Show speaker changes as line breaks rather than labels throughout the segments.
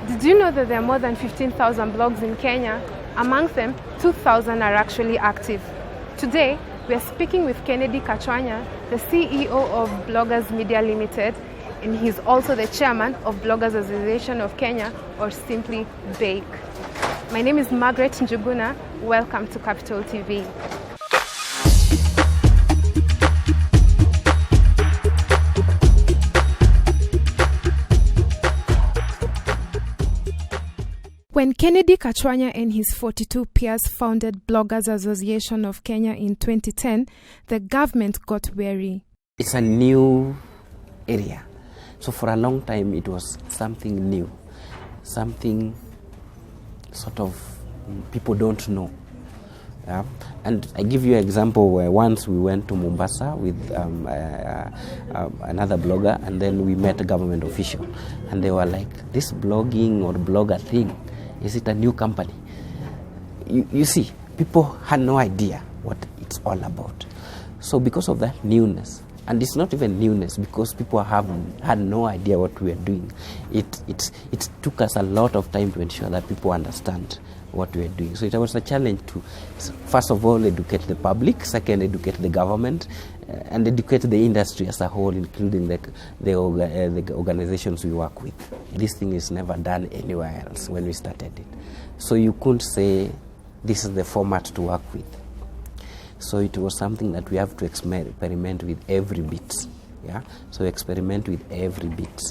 Did you know that there are more than 15,000 blogs in Kenya? Amongst them, 2,000 are actually active. Today, we are speaking with Kennedy Kachwanya, the CEO of Bloggers Media Limited, and he's also the chairman of Bloggers Association of Kenya, or simply BAKE. My name is Margaret Njuguna. Welcome to Capital TV. When Kennedy Kachwanya and his 42 peers founded Bloggers Association of Kenya in 2010, the government got wary.
It's a new area. So for a long time it was something new, something sort of people don't know. Yeah? And I give you an example where once we went to Mombasa with another blogger, and then we met a government official, and they were like, this blogging or blogger thing, is it a new company? You see, people had no idea what it's all about. So because of that newness, and it's not even newness because people had no idea what we are doing, it took us a lot of time to ensure that people understand what we are doing. So it was a challenge to, first of all, educate the public, second, educate the government, and educate the industry as a whole, including the organizations we work with. This thing is never done anywhere else when we started it. So you couldn't say this is the format to work with. So it was something that we have to experiment with every bit. Yeah. So experiment with every bit.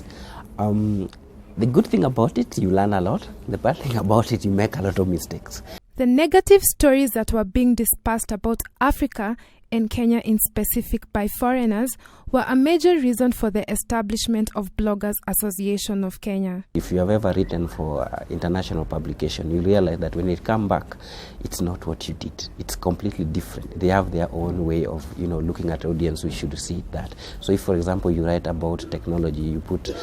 The good thing about it, you learn a lot. The bad thing about it, you make a lot of mistakes.
The negative stories that were being dispersed about Africa and Kenya in specific by foreigners were a major reason for the establishment of Bloggers Association of Kenya.
If you have ever written for international publication, you realize that when it comes back, it's not what you did. It's completely different. They have their own way of, looking at audience. We should see that. So if, for example, you write about technology, you put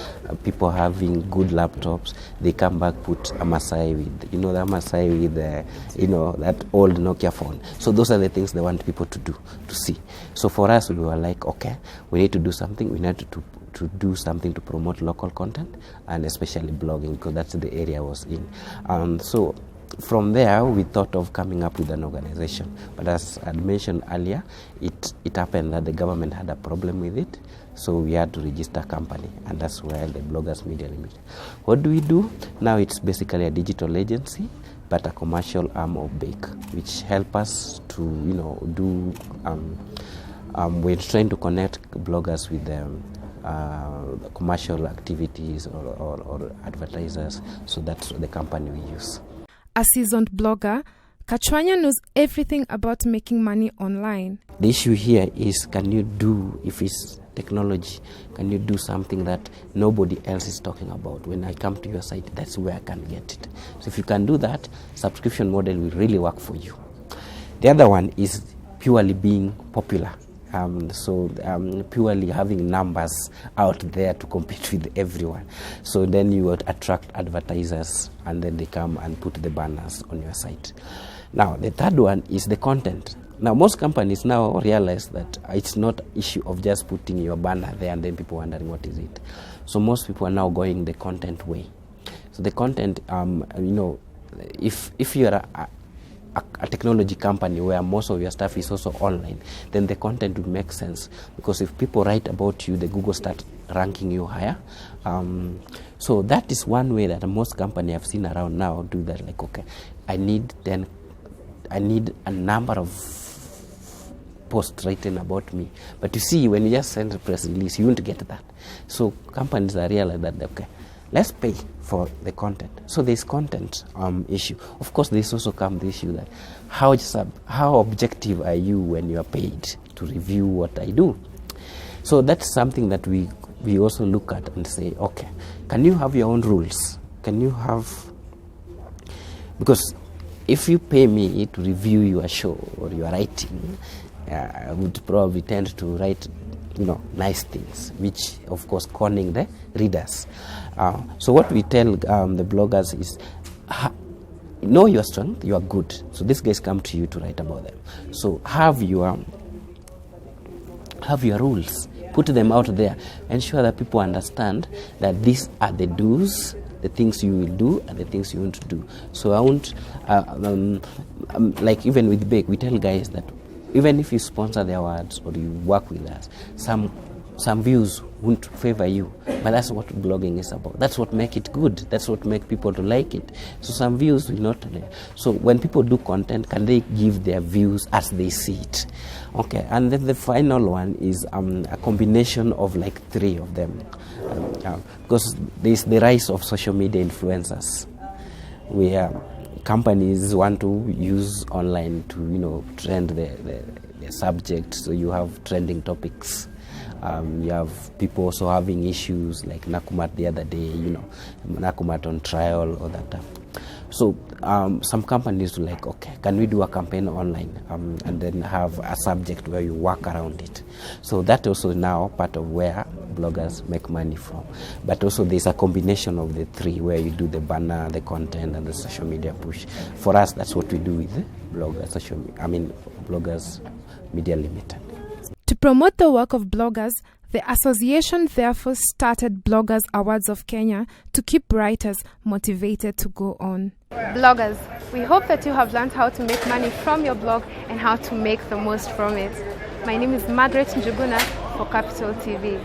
people having good laptops, they come back, put a Masai with, the Masai with, that old Nokia phone. So those are the things they want people to do, to see. So for us, we were like, okay, we need to do something. We need to do something to promote local content, and especially blogging, because that's the area I was in. So from there, we thought of coming up with an organization. But as I mentioned earlier, it happened that the government had a problem with it. So we had to register a company, and that's where the Bloggers Media Limited. What do we do? Now it's basically a digital agency, but a commercial arm of BAKE, which help us to, do, we're trying to connect bloggers with commercial activities or advertisers. So that's the company we use.
A seasoned blogger, Kachwanya knows everything about making money online.
The issue here is, if it's technology, can you do something that nobody else is talking about? When I come to your site, that's where I can get it. So if you can do that, subscription model will really work for you. The other one is purely being popular. Purely having numbers out there to compete with everyone. So then you would attract advertisers, and then they come and put the banners on your site. Now, the third one is the content. Now, most companies now realize that it's not an issue of just putting your banner there and then people wondering what is it. So most people are now going the content way. So the content, if you're a technology company where most of your stuff is also online, then the content would make sense, because if people write about you, the Google start ranking you higher. So that is one way that most companies I've seen around now do that. Like, okay, I need a number of posts written about me. But you see, when you just send a press release, you won't get that. So companies are realizing that, okay, let's pay for the content. So there's content issue. Of course, there's also come the issue that how objective are you when you are paid to review what I do? So that's something that we also look at and say, okay, can you have your own rules? Can you have, because if you pay me to review your show or your writing, I would probably tend to write nice things, which of course conning the readers. So what we tell the bloggers is, know your strength, you are good. So these guys come to you to write about them. So have your rules, put them out there, ensure that people understand that these are the do's the things you will do and the things you won't do. So I won't, like even with Bake, we tell guys that even if you sponsor the awards or you work with us, some views won't favor you, but that's what blogging is about. That's what make it good. That's what make people to like it. So some views will not. So when people do content, can they give their views as they see it? Okay, and then the final one is a combination of like three of them, because there's the rise of social media influencers, where companies want to use online to trend the subject. So you have trending topics. You have people also having issues like Nakumatt the other day, Nakumatt on trial or that. So some companies were like, okay, can we do a campaign online and then have a subject where you work around it? So that also now part of where bloggers make money from. But also there's a combination of the three where you do the banner, the content, and the social media push. For us, that's what we do with the Bloggers Media Limited.
To promote the work of bloggers, the association therefore started Bloggers Awards of Kenya to keep writers motivated to go on. Bloggers, we hope that you have learned how to make money from your blog and how to make the most from it. My name is Margaret Njuguna for Capital TV.